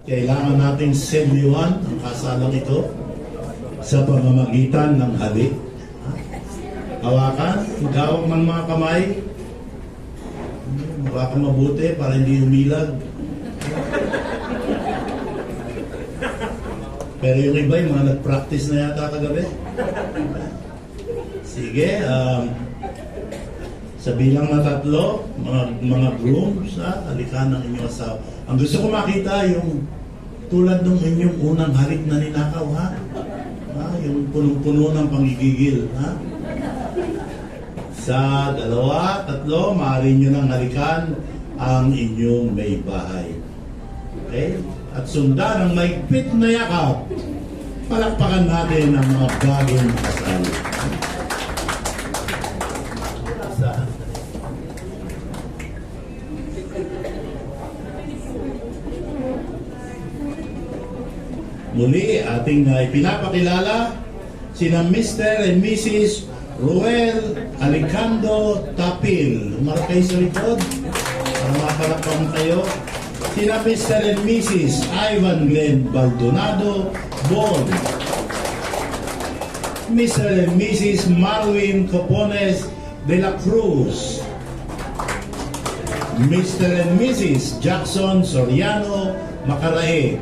Kailangan nating selyuhan ang kasalang ito sa pamamagitan ng halik. Hawakan, gawak ng mga kamay. Hawakan mabuti para hindi umilag. Pero yung iba, yung mga nag-practice na yata kagabi. Sige, sa bilang na 3, mga grooms, halikan ng inyong asawa. Ang gusto ko makita yung tulad ng inyong unang halik na ninakaw, ha? Yung punong-puno ng panggigigil, ha? Sa 2, 3, maaari nyo nang halikan ang inyong may bahay. Okay? At sundan ang maigpit na yakap. Palakpakan natin ang mga bagong kasal. Muli, ating ipinapakilala sina Mr. and Mrs. Ruel Alejandro Tapil. Umarap kayo sa likod para mapalakpan kayo. Sina Mr. and Mrs. Ivan Glenn Baldonado Bon. Mr. and Mrs. Marwin Copones de la Cruz. Mr. and Mrs. Jackson Soriano Macarae.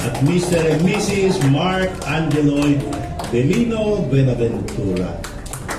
At Mr. and Mrs. Mark Angeloid Belino Benaventura.